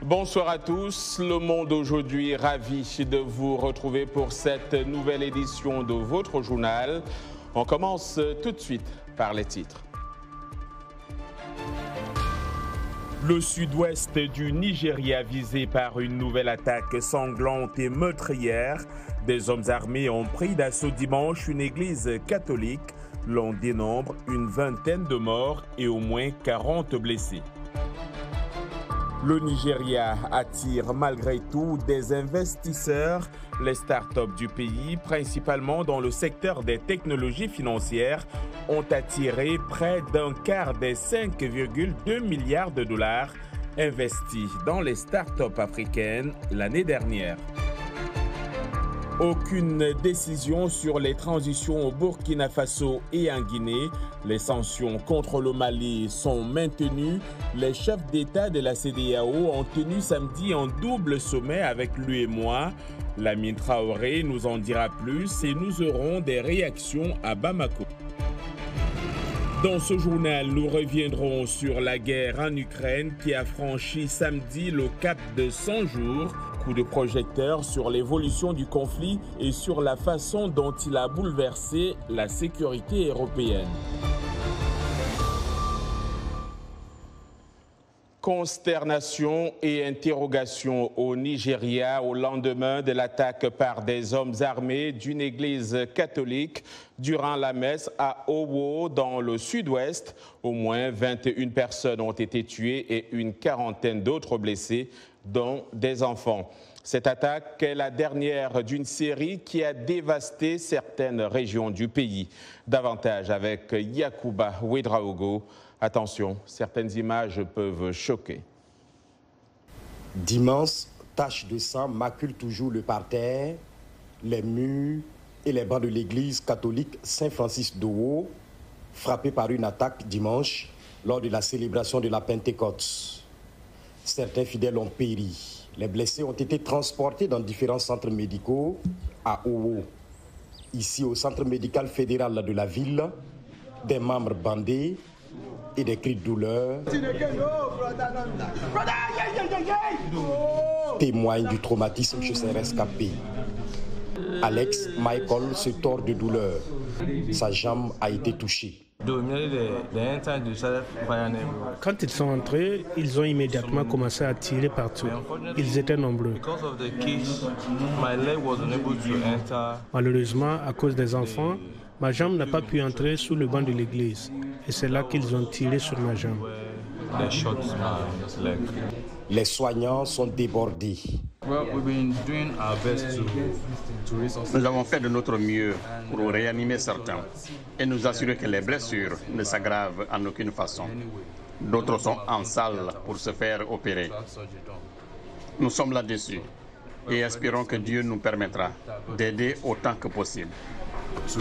Bonsoir à tous, Le Monde aujourd'hui, ravi de vous retrouver pour cette nouvelle édition de votre journal. On commence tout de suite par les titres. Le sud-ouest du Nigeria visé par une nouvelle attaque sanglante et meurtrière. Des hommes armés ont pris d'assaut dimanche une église catholique. L'on dénombre une vingtaine de morts et au moins 40 blessés. Le Nigeria attire malgré tout des investisseurs. Les startups du pays, principalement dans le secteur des technologies financières, ont attiré près d'un quart des 5,2 milliards de dollars investis dans les startups africaines l'année dernière. Aucune décision sur les transitions au Burkina Faso et en Guinée. Les sanctions contre le Mali sont maintenues. Les chefs d'État de la CEDEAO ont tenu samedi un double sommet avec l'UEMOA. Lamine Traoré nous en dira plus et nous aurons des réactions à Bamako. Dans ce journal, nous reviendrons sur la guerre en Ukraine qui a franchi samedi le cap de 100 jours. Coup de projecteur sur l'évolution du conflit et sur la façon dont il a bouleversé la sécurité européenne. Consternation et interrogation au Nigeria au lendemain de l'attaque par des hommes armés d'une église catholique durant la messe à Owo dans le sud-ouest. Au moins 21 personnes ont été tuées et une quarantaine d'autres blessées, dont des enfants. Cette attaque est la dernière d'une série qui a dévasté certaines régions du pays. Davantage avec Yacouba Ouedraogo. Attention, certaines images peuvent choquer. D'immenses taches de sang maculent toujours le parterre, les murs et les bancs de l'église catholique Saint-Francis d'Owo, frappés par une attaque dimanche lors de la célébration de la Pentecôte. Certains fidèles ont péri. Les blessés ont été transportés dans différents centres médicaux à Owo. Ici, au centre médical fédéral de la ville, des membres bandés et des cris de douleur témoignent du traumatisme chez ces rescapés. Alex Michael se tord de douleur. Sa jambe a été touchée. Quand ils sont entrés, ils ont immédiatement commencé à tirer partout. Ils étaient nombreux. Malheureusement, à cause des enfants, ma jambe n'a pas pu entrer sous le banc de l'église. Et c'est là qu'ils ont tiré sur ma jambe. Les soignants sont débordés. Nous avons fait de notre mieux pour réanimer certains et nous assurer que les blessures ne s'aggravent en aucune façon. D'autres sont en salle pour se faire opérer. Nous sommes là-dessus et espérons que Dieu nous permettra d'aider autant que possible. To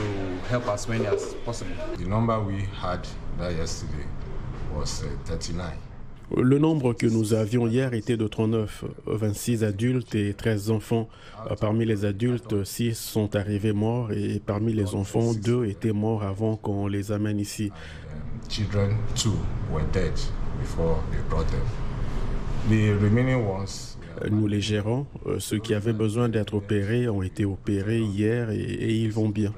help as many as possible. The number we had yesterday was 39. Le nombre que nous avions hier était de 39, 26 adultes et 13 enfants. Parmi les adultes, 6 sont arrivés morts et parmi les enfants, 2 étaient morts avant qu'on les amène ici. Children too were dead before they brought them. The remaining ones. Nous les gérons. Ceux qui avaient besoin d'être opérés ont été opérés hier et ils vont bien.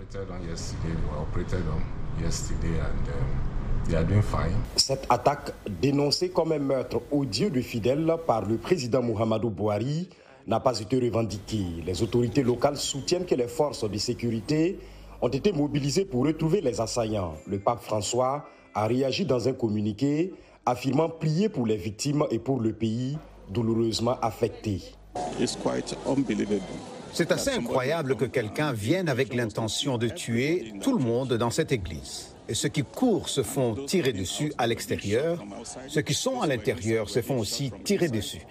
Cette attaque, dénoncée comme un meurtre odieux de fidèles par le président Muhammadu Buhari, n'a pas été revendiquée. Les autorités locales soutiennent que les forces de sécurité ont été mobilisées pour retrouver les assaillants. Le pape François a réagi dans un communiqué, affirmant prier pour les victimes et pour le pays douloureusement affecté. C'est assez incroyable que quelqu'un vienne avec l'intention de tuer tout le monde dans cette église. Et ceux qui courent se font tirer dessus à l'extérieur. Ceux qui sont à l'intérieur se font aussi tirer dessus.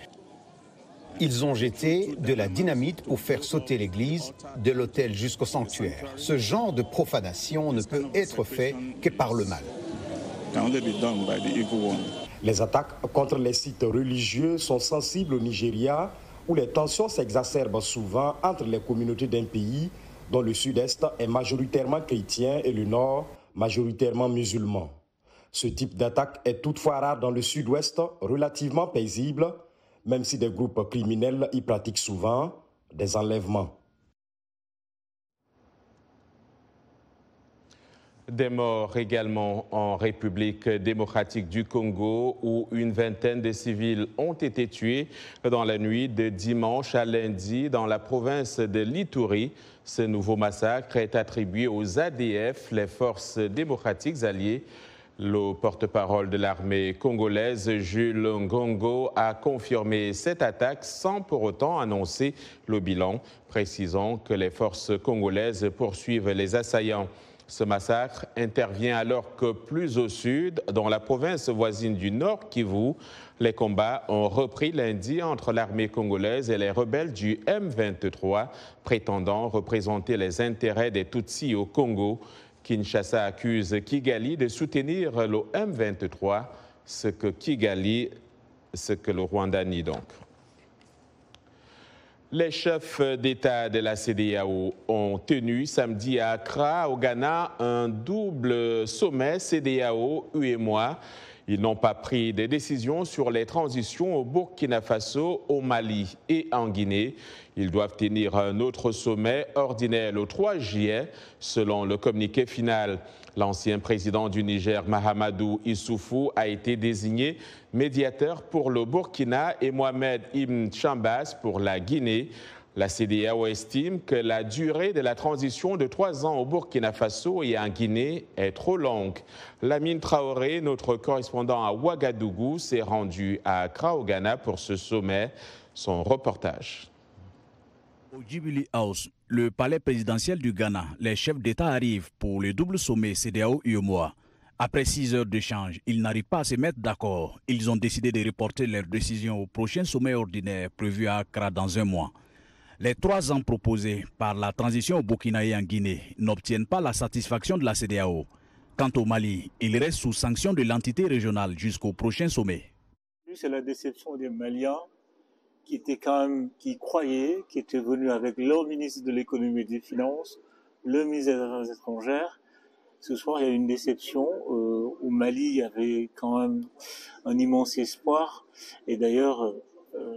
Ils ont jeté de la dynamite pour faire sauter l'église, de l'autel jusqu'au sanctuaire. Ce genre de profanation ne peut être fait que par le mal. Les attaques contre les sites religieux sont sensibles au Nigeria, où les tensions s'exacerbent souvent entre les communautés d'un pays dont le sud-est est majoritairement chrétien et le nord majoritairement musulman. Ce type d'attaque est toutefois rare dans le sud-ouest, relativement paisible, même si des groupes criminels y pratiquent souvent des enlèvements. Des morts également en République démocratique du Congo où une vingtaine de civils ont été tués dans la nuit de dimanche à lundi dans la province de l'Ituri. Ce nouveau massacre est attribué aux ADF, les forces démocratiques alliées. Le porte-parole de l'armée congolaise, Jules Ngongo, a confirmé cette attaque sans pour autant annoncer le bilan, précisant que les forces congolaises poursuivent les assaillants. Ce massacre intervient alors que plus au sud, dans la province voisine du Nord Kivu, les combats ont repris lundi entre l'armée congolaise et les rebelles du M23, prétendant représenter les intérêts des Tutsis au Congo. Kinshasa accuse Kigali de soutenir le M23, ce que le Rwanda nie donc. Les chefs d'État de la CEDEAO ont tenu samedi à Accra, au Ghana, un double sommet CEDEAO-UEMOA. Ils n'ont pas pris de décisions sur les transitions au Burkina Faso, au Mali et en Guinée. Ils doivent tenir un autre sommet ordinaire le 3 juillet, selon le communiqué final. L'ancien président du Niger, Mahamadou Issoufou, a été désigné médiateur pour le Burkina et Mohamed Ibn Chambas pour la Guinée. La CEDEAO estime que la durée de la transition de 3 ans au Burkina Faso et en Guinée est trop longue. Lamine Traoré, notre correspondant à Ouagadougou, s'est rendu à Accra, au Ghana, pour ce sommet. Son reportage. Au Jubilee House, le palais présidentiel du Ghana, les chefs d'État arrivent pour le double sommet CEDEAO-UEMOA. Après 6 heures d'échange, ils n'arrivent pas à se mettre d'accord. Ils ont décidé de reporter leur décision au prochain sommet ordinaire prévu à Accra dans 1 mois. Les 3 ans proposés par la transition au Burkina et en Guinée n'obtiennent pas la satisfaction de la CEDEAO. Quant au Mali, il reste sous sanction de l'entité régionale jusqu'au prochain sommet. C'est la déception des Maliens qui croyaient, qui étaient venus avec leur ministre de l'économie et des finances, le ministre des Affaires étrangères. Ce soir, il y a une déception. Au Mali, il y avait quand même un immense espoir. Et d'ailleurs,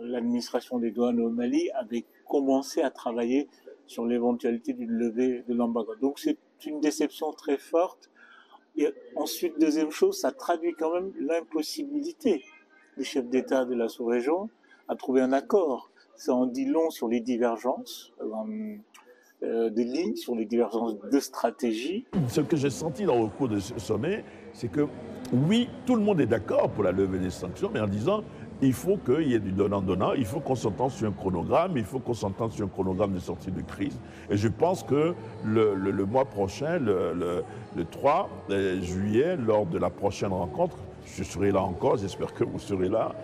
l'administration des douanes au Mali avait commencé à travailler sur l'éventualité d'une levée de l'embargo. Donc c'est une déception très forte. Et ensuite, deuxième chose, ça traduit quand même l'impossibilité des chefs d'État de la sous-région à trouver un accord. Ça en dit long sur les divergences de lignes, sur les divergences de stratégie. Ce que j'ai senti dans le cours de ce sommet, c'est que oui, tout le monde est d'accord pour la levée des sanctions, mais en disant il faut qu'il y ait du donnant-donnant, il faut qu'on s'entende sur un chronogramme, il faut qu'on s'entende sur un chronogramme de sortie de crise. Et je pense que le mois prochain, le 3 juillet, lors de la prochaine rencontre, je serai là encore, j'espère que vous serez là,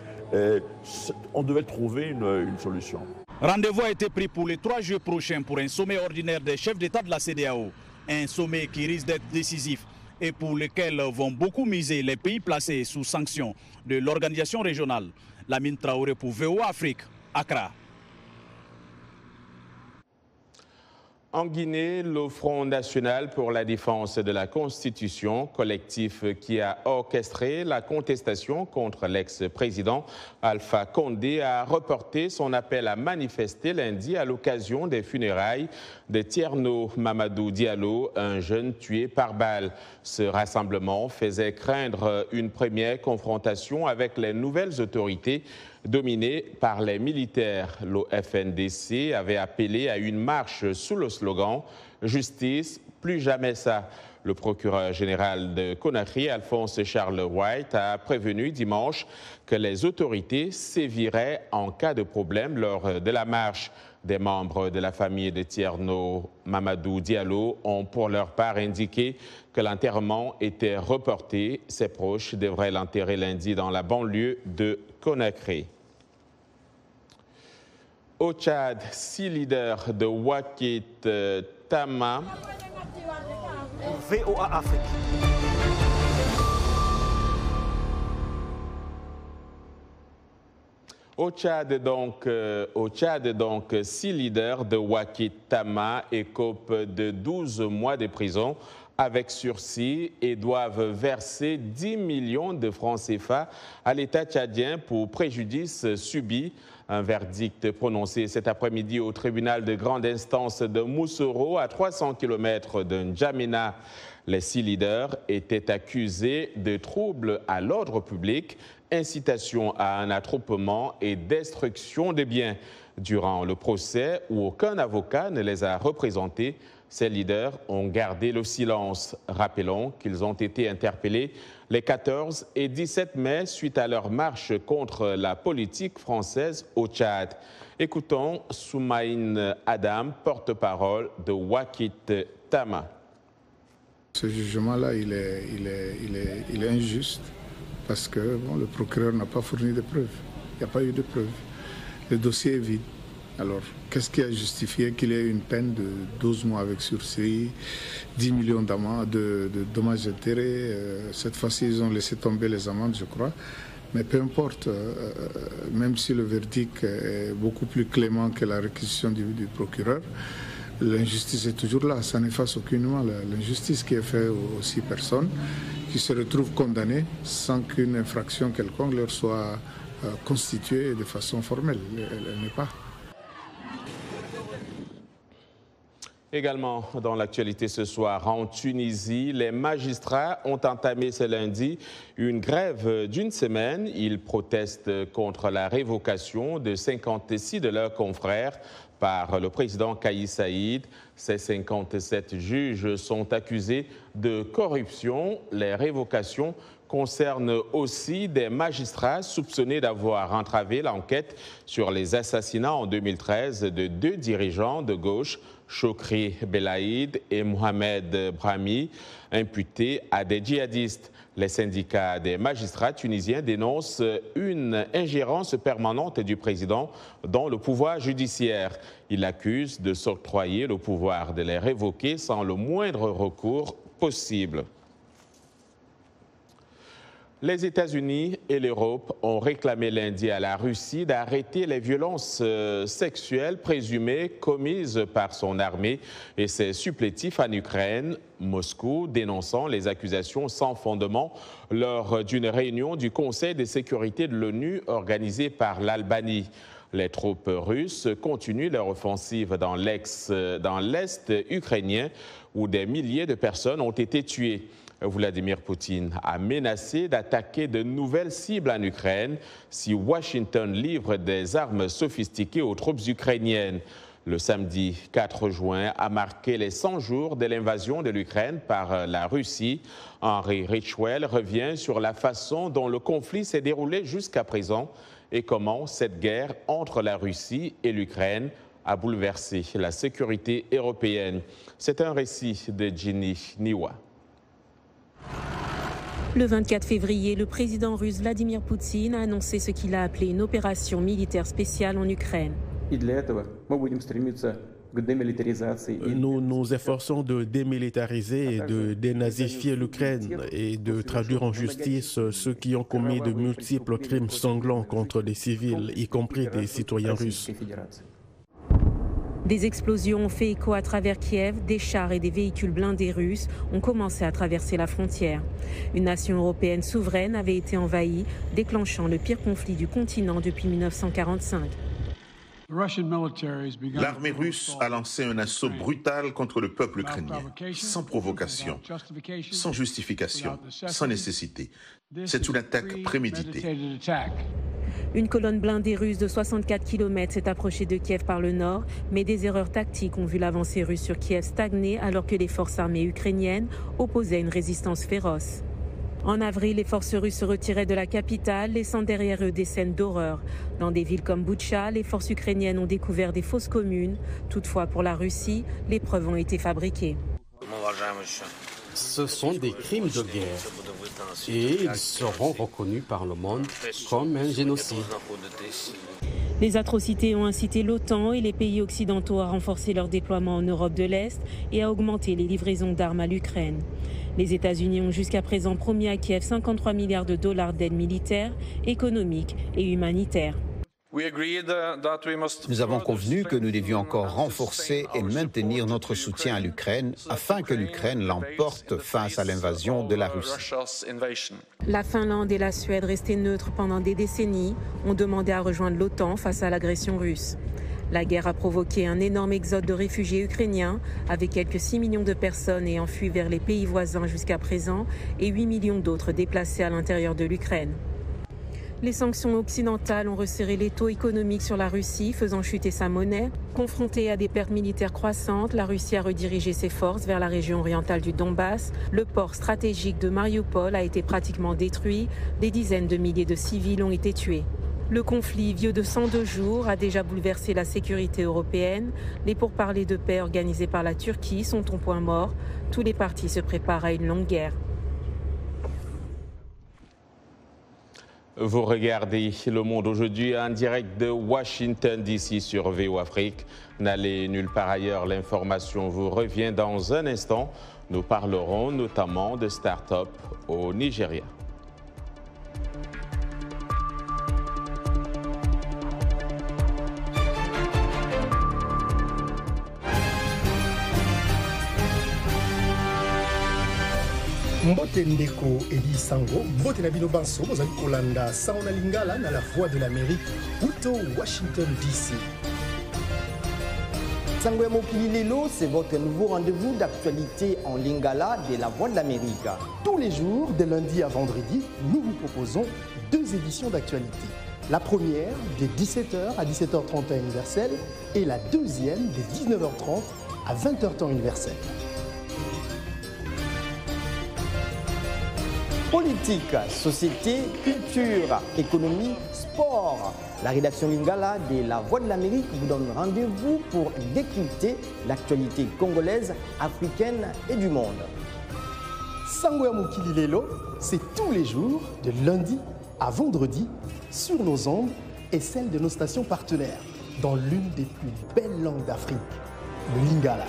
on devait trouver une solution. Rendez-vous a été pris pour le 3 juillet prochain pour un sommet ordinaire des chefs d'État de la CEDEAO. Un sommet qui risque d'être décisif et pour lequel vont beaucoup miser les pays placés sous sanction de l'organisation régionale. Lamine Traoré pour VOA Afrique, Accra. En Guinée, le Front national pour la défense de la Constitution, collectif qui a orchestré la contestation contre l'ex-président Alpha Condé, a reporté son appel à manifester lundi à l'occasion des funérailles de Tierno Mamadou Diallo, un jeune tué par balle. Ce rassemblement faisait craindre une première confrontation avec les nouvelles autorités dominé par les militaires. Le FNDC avait appelé à une marche sous le slogan « Justice, plus jamais ça ». Le procureur général de Conakry, Alphonse Charles White, a prévenu dimanche que les autorités séviraient en cas de problème lors de la marche. Des membres de la famille de Tierno Mamadou Diallo ont pour leur part indiqué que l'enterrement était reporté. Ses proches devraient l'enterrer lundi dans la banlieue de Conakry. Au Tchad, 6 leaders de Wakit Tama. VOA Afrique. Au Tchad, donc, 6 leaders de Wakit Tama écopent de 12 mois de prison avec sursis et doivent verser 10 millions de francs CFA à l'État tchadien pour préjudice subi. Un verdict prononcé cet après-midi au tribunal de grande instance de Moussoro, à 300 km de N'Djamena. Les 6 leaders étaient accusés de troubles à l'ordre public, incitation à un attroupement et destruction de biens. Durant le procès, où aucun avocat ne les a représentés, ces leaders ont gardé le silence. Rappelons qu'ils ont été interpellés les 14 et 17 mai suite à leur marche contre la politique française au Tchad. Écoutons Soumaïne Adam, porte-parole de Wakit Tama. Ce jugement-là, il est injuste parce que le procureur n'a pas fourni de preuves. Il n'y a pas eu de preuves. Le dossier est vide. Alors, qu'est-ce qui a justifié qu'il y ait une peine de 12 mois avec sursis, 10 millions de dommages d'intérêt? Cette fois-ci, ils ont laissé tomber les amendes, je crois. Mais peu importe, même si le verdict est beaucoup plus clément que la réquisition du procureur, l'injustice est toujours là, ça n'efface aucunement l'injustice qui est faite aux 6 personnes qui se retrouvent condamnées sans qu'une infraction quelconque leur soit constituée de façon formelle. Elle n'est pas. Également dans l'actualité ce soir, en Tunisie, les magistrats ont entamé ce lundi une grève d'une semaine. Ils protestent contre la révocation de 56 de leurs confrères par le président Kais Saïed. Ces 57 juges sont accusés de corruption. Les révocations concernent aussi des magistrats soupçonnés d'avoir entravé l'enquête sur les assassinats en 2013 de 2 dirigeants de gauche, Chokri Belaïd et Mohamed Brahmi, imputés à des djihadistes. Les syndicats des magistrats tunisiens dénoncent une ingérence permanente du président dans le pouvoir judiciaire. Ils l'accusent de s'octroyer le pouvoir de les révoquer sans le moindre recours possible. Les États-Unis et l'Europe ont réclamé lundi à la Russie d'arrêter les violences sexuelles présumées commises par son armée et ses supplétifs en Ukraine. Moscou dénonçant les accusations sans fondement lors d'une réunion du Conseil de sécurité de l'ONU organisée par l'Albanie. Les troupes russes continuent leur offensive dans l'est ukrainien où des milliers de personnes ont été tuées. Vladimir Poutine a menacé d'attaquer de nouvelles cibles en Ukraine si Washington livre des armes sophistiquées aux troupes ukrainiennes. Le samedi 4 juin a marqué les 100 jours de l'invasion de l'Ukraine par la Russie. Henry Ridgwell revient sur la façon dont le conflit s'est déroulé jusqu'à présent et comment cette guerre entre la Russie et l'Ukraine a bouleversé la sécurité européenne. C'est un récit de Ginny Niwa. Le 24 février, le président russe Vladimir Poutine a annoncé ce qu'il a appelé une opération militaire spéciale en Ukraine. Nous nous efforçons de démilitariser et de dénazifier l'Ukraine et de traduire en justice ceux qui ont commis de multiples crimes sanglants contre des civils, y compris des citoyens russes. Des explosions ont fait écho à travers Kiev. Des chars et des véhicules blindés russes ont commencé à traverser la frontière. Une nation européenne souveraine avait été envahie, déclenchant le pire conflit du continent depuis 1945. L'armée russe a lancé un assaut brutal contre le peuple ukrainien, sans provocation, sans justification, sans nécessité. C'est une attaque préméditée. Une colonne blindée russe de 64 km s'est approchée de Kiev par le nord, mais des erreurs tactiques ont vu l'avancée russe sur Kiev stagner alors que les forces armées ukrainiennes opposaient une résistance féroce. En avril, les forces russes se retiraient de la capitale, laissant derrière eux des scènes d'horreur. Dans des villes comme Boutcha, les forces ukrainiennes ont découvert des fosses communes. Toutefois, pour la Russie, les preuves ont été fabriquées. Ce sont des crimes de guerre et ils seront reconnus par le monde comme un génocide. Les atrocités ont incité l'OTAN et les pays occidentaux à renforcer leur déploiement en Europe de l'Est et à augmenter les livraisons d'armes à l'Ukraine. Les États-Unis ont jusqu'à présent promis à Kiev 53 milliards de dollars d'aide militaire, économique et humanitaire. Nous avons convenu que nous devions encore renforcer et maintenir notre soutien à l'Ukraine afin que l'Ukraine l'emporte face à l'invasion de la Russie. La Finlande et la Suède, restées neutres pendant des décennies, ont demandé à rejoindre l'OTAN face à l'agression russe. La guerre a provoqué un énorme exode de réfugiés ukrainiens, avec quelques 6 millions de personnes ayant fui vers les pays voisins jusqu'à présent et 8 millions d'autres déplacés à l'intérieur de l'Ukraine. Les sanctions occidentales ont resserré l'étau économique sur la Russie, faisant chuter sa monnaie. Confrontée à des pertes militaires croissantes, la Russie a redirigé ses forces vers la région orientale du Donbass. Le port stratégique de Mariupol a été pratiquement détruit. Des dizaines de milliers de civils ont été tués. Le conflit, vieux de 102 jours, a déjà bouleversé la sécurité européenne. Les pourparlers de paix organisés par la Turquie sont au point mort. Tous les partis se préparent à une longue guerre. Vous regardez Le Monde aujourd'hui en direct de Washington DC sur VO Afrique. N'allez nulle part ailleurs, l'information vous revient dans un instant. Nous parlerons notamment de start-up au Nigeria. Mbote Ndeko Eli Sango, Mbote Nabino Banso, Mozali Kolanda, Saona Lingala, na la voix de l'Amérique, Uto, Washington DC. Sango ya Mokili Lelo, c'est votre nouveau rendez-vous d'actualité en Lingala de la voix de l'Amérique. Tous les jours, de lundi à vendredi, nous vous proposons 2 éditions d'actualité. La première, de 17h à 17h30 temps universel, et la deuxième, de 19h30 à 20h temps universel. Politique, société, culture, économie, sport. La rédaction Lingala de la Voix de l'Amérique vous donne rendez-vous pour décrypter l'actualité congolaise, africaine et du monde. Sango ya Mokili Lelo, c'est tous les jours, de lundi à vendredi, sur nos ondes et celles de nos stations partenaires, dans l'une des plus belles langues d'Afrique, le Lingala.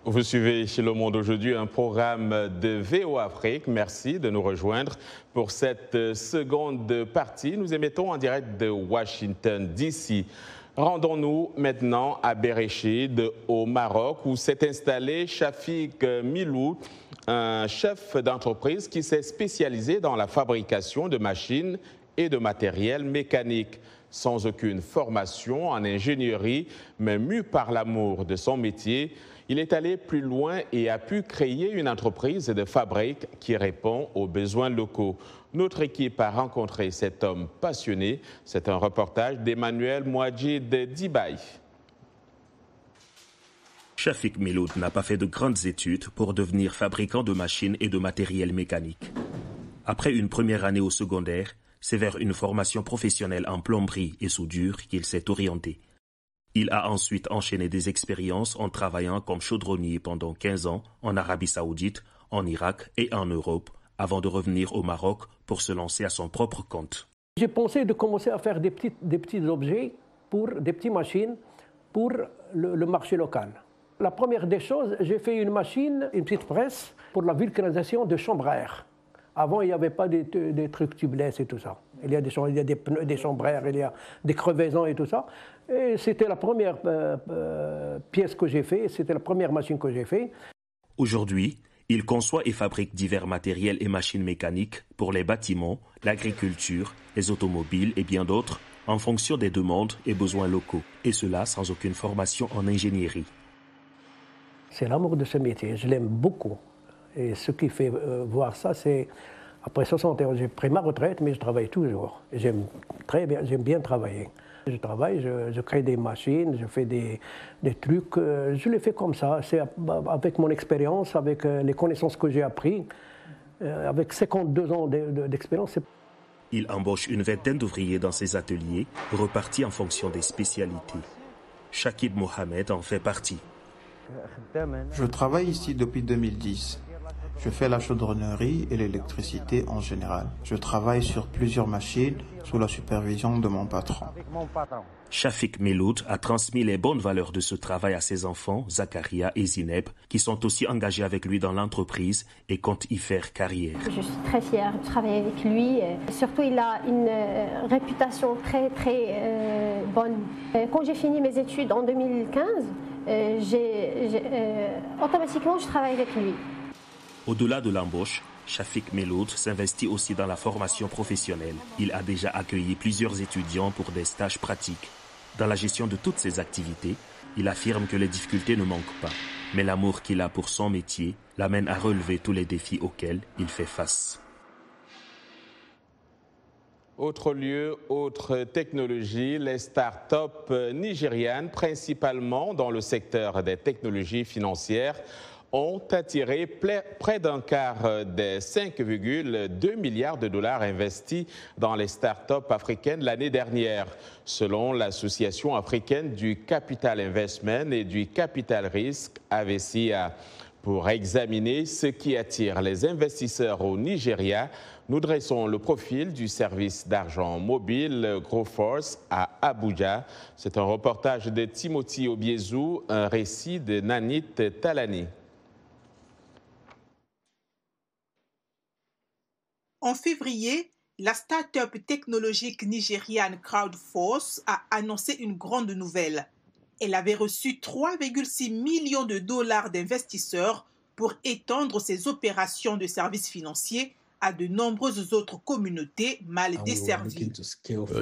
Vous suivez chez Le Monde aujourd'hui un programme de VO Afrique. Merci de nous rejoindre pour cette seconde partie. Nous émettons en direct de Washington DC. Rendons-nous maintenant à Bereshid, au Maroc, où s'est installé Shafik Milou, un chef d'entreprise qui s'est spécialisé dans la fabrication de machines et de matériel mécanique. Sans aucune formation en ingénierie, mais mu par l'amour de son métier, il est allé plus loin et a pu créer une entreprise de fabrique qui répond aux besoins locaux. Notre équipe a rencontré cet homme passionné. C'est un reportage d'Emmanuel Mouadjid Dibaye. Shafik Miloud n'a pas fait de grandes études pour devenir fabricant de machines et de matériel mécanique. Après une première année au secondaire, c'est vers une formation professionnelle en plomberie et soudure qu'il s'est orienté. Il a ensuite enchaîné des expériences en travaillant comme chaudronnier pendant 15 ans en Arabie Saoudite, en Irak et en Europe, avant de revenir au Maroc pour se lancer à son propre compte. J'ai pensé de commencer à faire des petits objets, des petites machines pour le marché local. La première des choses, j'ai fait une machine, une petite presse pour la vulcanisation de chambres à air. Avant, il n'y avait pas des trucs tubeless et tout ça. Il y a des pneus, des chambres à air, il y a des crevaisons et tout ça. Et c'était la première pièce que j'ai fait, c'était la première machine que j'ai fait. Aujourd'hui, il conçoit et fabrique divers matériels et machines mécaniques pour les bâtiments, l'agriculture, les automobiles et bien d'autres, en fonction des demandes et besoins locaux. Et cela sans aucune formation en ingénierie. C'est l'amour de ce métier, je l'aime beaucoup. Et ce qui fait voir ça, c'est après 60 ans, j'ai pris ma retraite, mais je travaille toujours. J'aime bien travailler. Je travaille, je crée des machines, je fais des trucs. Je les fais comme ça. C'est avec mon expérience, avec les connaissances que j'ai apprises, avec 52 ans d'expérience. Il embauche une vingtaine d'ouvriers dans ses ateliers, repartis en fonction des spécialités. Shakib Mohamed en fait partie. Je travaille ici depuis 2010. Je fais la chaudronnerie et l'électricité en général. Je travaille sur plusieurs machines sous la supervision de mon patron. Shafik Meloud a transmis les bonnes valeurs de ce travail à ses enfants, Zakaria et Zineb, qui sont aussi engagés avec lui dans l'entreprise et comptent y faire carrière. Je suis très fière de travailler avec lui. Surtout, il a une réputation très bonne. Quand j'ai fini mes études en 2015, automatiquement, je travaille avec lui. Au-delà de l'embauche, Shafik Meloud s'investit aussi dans la formation professionnelle. Il a déjà accueilli plusieurs étudiants pour des stages pratiques. Dans la gestion de toutes ces activités, il affirme que les difficultés ne manquent pas. Mais l'amour qu'il a pour son métier l'amène à relever tous les défis auxquels il fait face. Autre lieu, autre technologie, les start-up nigérianes, principalement dans le secteur des technologies financières, ont attiré près d'un quart des 5,2 milliards de dollars investis dans les start-up africaines l'année dernière, selon l'Association africaine du Capital Investment et du Capital Risk, AVCA. Pour examiner ce qui attire les investisseurs au Nigeria, nous dressons le profil du service d'argent mobile Growforce à Abuja. C'est un reportage de Timothy Obiezou, un récit de Nanit Talani. En février, la start-up technologique nigériane Crowdforce a annoncé une grande nouvelle. Elle avait reçu 3,6 millions de dollars d'investisseurs pour étendre ses opérations de services financiers à de nombreuses autres communautés mal desservies.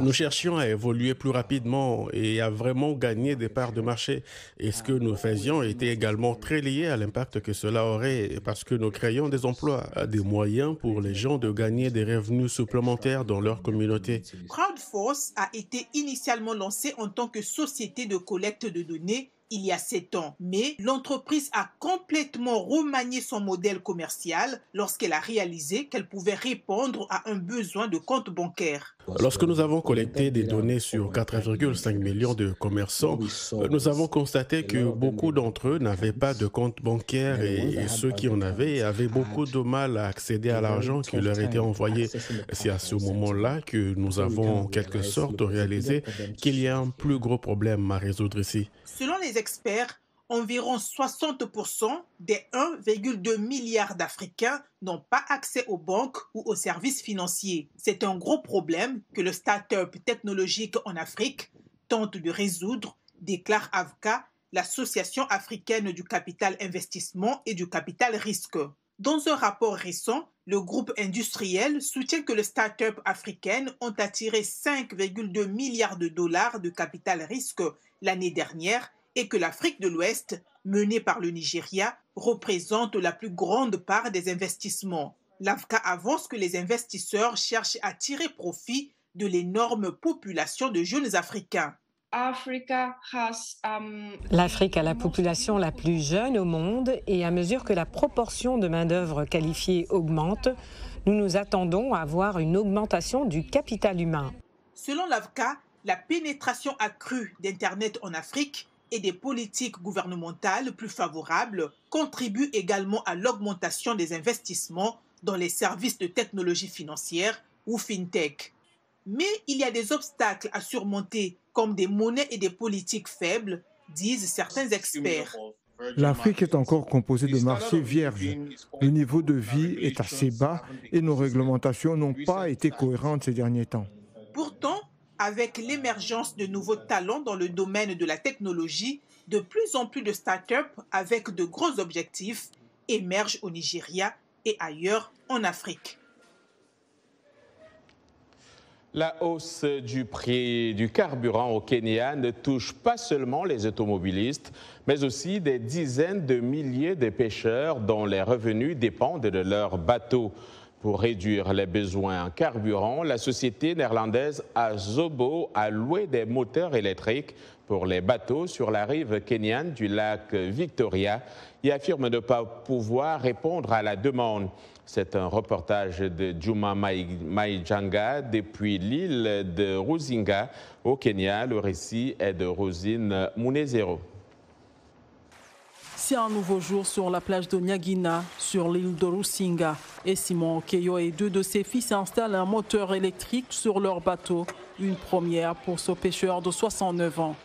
Nous cherchions à évoluer plus rapidement et à vraiment gagner des parts de marché. Et ce que nous faisions était également très lié à l'impact que cela aurait parce que nous créions des emplois, des moyens pour les gens de gagner des revenus supplémentaires dans leur communauté. Crowdforce a été initialement lancée en tant que société de collecte de données il y a 7 ans, mais l'entreprise a complètement remanié son modèle commercial lorsqu'elle a réalisé qu'elle pouvait répondre à un besoin de compte bancaire. Lorsque nous avons collecté des données sur 4,5 millions de commerçants, nous avons constaté que beaucoup d'entre eux n'avaient pas de compte bancaire et ceux qui en avaient beaucoup de mal à accéder à l'argent qui leur était envoyé. C'est à ce moment-là que nous avons en quelque sorte réalisé qu'il y a un plus gros problème à résoudre ici. Selon les experts, environ 60% des 1,2 milliard d'Africains n'ont pas accès aux banques ou aux services financiers. C'est un gros problème que le start-up technologique en Afrique tente de résoudre, déclare AVCA, l'Association africaine du capital investissement et du capital risque. Dans un rapport récent, le groupe industriel soutient que les start-up africaines ont attiré 5,2 milliards de dollars de capital risque l'année dernière et que l'Afrique de l'Ouest, menée par le Nigeria, représente la plus grande part des investissements. L'AVCA avance que les investisseurs cherchent à tirer profit de l'énorme population de jeunes Africains. L'Afrique a la population la plus jeune au monde et à mesure que la proportion de main-d'œuvre qualifiée augmente, nous nous attendons à voir une augmentation du capital humain. Selon l'AVCA, la pénétration accrue d'Internet en Afrique et des politiques gouvernementales plus favorables contribuent également à l'augmentation des investissements dans les services de technologie financière ou fintech. Mais il y a des obstacles à surmonter, comme des monnaies et des politiques faibles, disent certains experts. L'Afrique est encore composée de marchés vierges. Le niveau de vie est assez bas et nos réglementations n'ont pas été cohérentes ces derniers temps. Pourtant, avec l'émergence de nouveaux talents dans le domaine de la technologie, de plus en plus de start-up avec de gros objectifs émergent au Nigeria et ailleurs en Afrique. La hausse du prix du carburant au Kenya ne touche pas seulement les automobilistes, mais aussi des dizaines de milliers de pêcheurs dont les revenus dépendent de leurs bateaux. Pour réduire les besoins en carburant, la société néerlandaise Azobo a loué des moteurs électriques pour les bateaux sur la rive kenyane du lac Victoria et affirme ne pas pouvoir répondre à la demande. C'est un reportage de Juma Maijanga depuis l'île de Ruzinga au Kenya. Le récit est de Rosine Munezero. C'est un nouveau jour sur la plage de Nyagina, sur l'île de Rusinga. Et Simon Okeyo et 2 de ses fils installent un moteur électrique sur leur bateau. Une première pour ce pêcheur de 69 ans.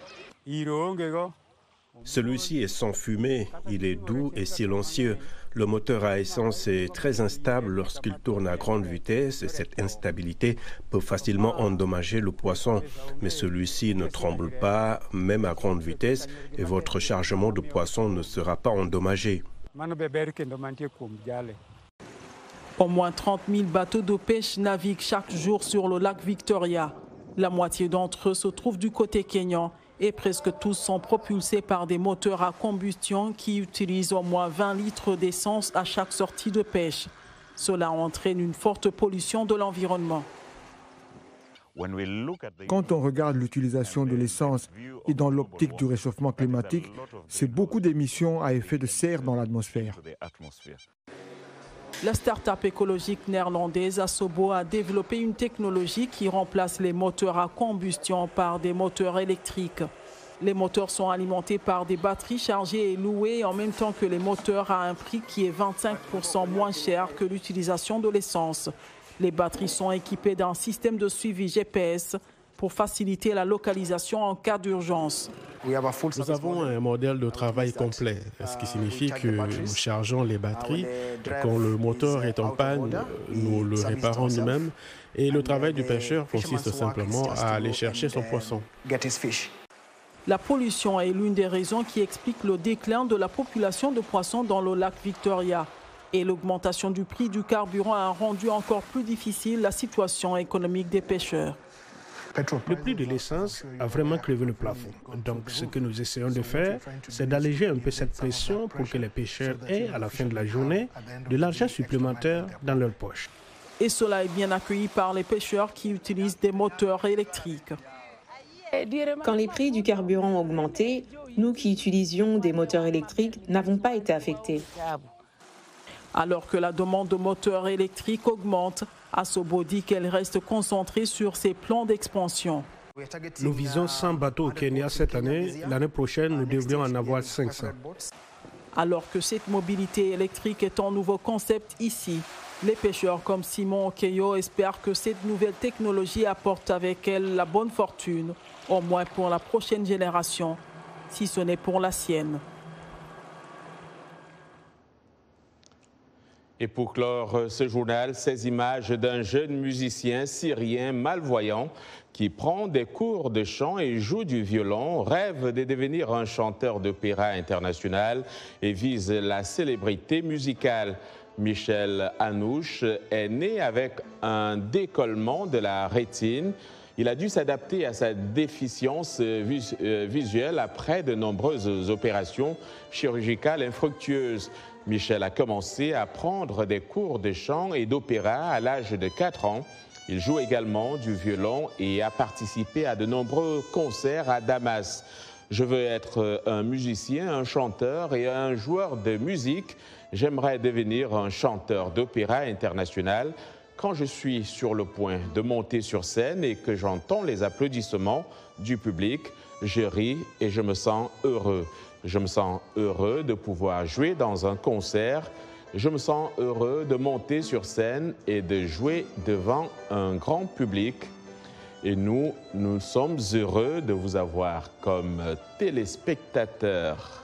Celui-ci est sans fumée, il est doux et silencieux. Le moteur à essence est très instable lorsqu'il tourne à grande vitesse et cette instabilité peut facilement endommager le poisson. Mais celui-ci ne tremble pas, même à grande vitesse, et votre chargement de poisson ne sera pas endommagé. Au moins 30 000 bateaux de pêche naviguent chaque jour sur le lac Victoria. La moitié d'entre eux se trouvent du côté kényan et presque tous sont propulsés par des moteurs à combustion qui utilisent au moins 20 litres d'essence à chaque sortie de pêche. Cela entraîne une forte pollution de l'environnement. Quand on regarde l'utilisation de l'essence et dans l'optique du réchauffement climatique, c'est beaucoup d'émissions à effet de serre dans l'atmosphère. La start-up écologique néerlandaise Asobo a développé une technologie qui remplace les moteurs à combustion par des moteurs électriques. Les moteurs sont alimentés par des batteries chargées et louées en même temps que les moteurs à un prix qui est 25% moins cher que l'utilisation de l'essence. Les batteries sont équipées d'un système de suivi GPS pour faciliter la localisation en cas d'urgence. Nous avons un modèle de travail complet, ce qui signifie que nous chargeons les batteries. Quand le moteur est en panne, nous le réparons nous-mêmes. Et le travail du pêcheur consiste simplement à aller chercher son poisson. La pollution est l'une des raisons qui explique le déclin de la population de poissons dans le lac Victoria. Et l'augmentation du prix du carburant a rendu encore plus difficile la situation économique des pêcheurs. Le prix de l'essence a vraiment crevé le plafond. Donc, ce que nous essayons de faire, c'est d'alléger un peu cette pression pour que les pêcheurs aient, à la fin de la journée, de l'argent supplémentaire dans leur poche. Et cela est bien accueilli par les pêcheurs qui utilisent des moteurs électriques. Quand les prix du carburant ont augmenté, nous qui utilisions des moteurs électriques n'avons pas été affectés. Alors que la demande de moteurs électriques augmente, Asobo dit qu'elle reste concentrée sur ses plans d'expansion. Nous visons 100 bateaux au Kenya cette année. L'année prochaine, nous devrions en avoir 500. Alors que cette mobilité électrique est un nouveau concept ici, les pêcheurs comme Simon Okeyo espèrent que cette nouvelle technologie apporte avec elle la bonne fortune, au moins pour la prochaine génération, si ce n'est pour la sienne. Et pour clore ce journal, ces images d'un jeune musicien syrien malvoyant qui prend des cours de chant et joue du violon, rêve de devenir un chanteur d'opéra international et vise la célébrité musicale. Michel Anouche est né avec un décollement de la rétine. Il a dû s'adapter à sa déficience visuelle après de nombreuses opérations chirurgicales infructueuses. Michel a commencé à prendre des cours de chant et d'opéra à l'âge de 4 ans. Il joue également du violon et a participé à de nombreux concerts à Damas. Je veux être un musicien, un chanteur et un joueur de musique. J'aimerais devenir un chanteur d'opéra international. Quand je suis sur le point de monter sur scène et que j'entends les applaudissements du public, je ris et je me sens heureux. Je me sens heureux de pouvoir jouer dans un concert. Je me sens heureux de monter sur scène et de jouer devant un grand public. Et nous sommes heureux de vous avoir comme téléspectateurs.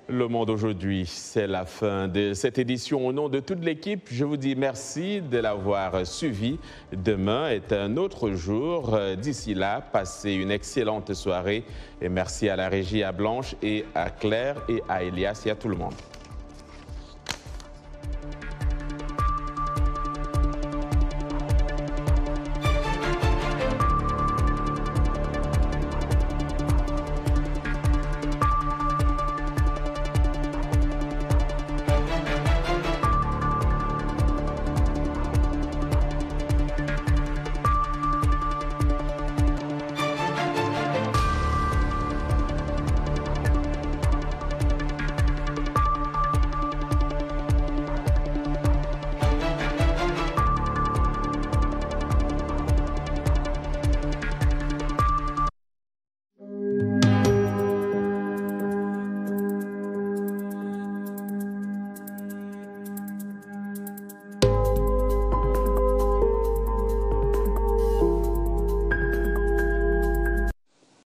Le Monde aujourd'hui, c'est la fin de cette édition. Au nom de toute l'équipe, je vous dis merci de l'avoir suivi. Demain est un autre jour. D'ici là, passez une excellente soirée. Et merci à la régie, à Blanche et à Claire et à Elias et à tout le monde.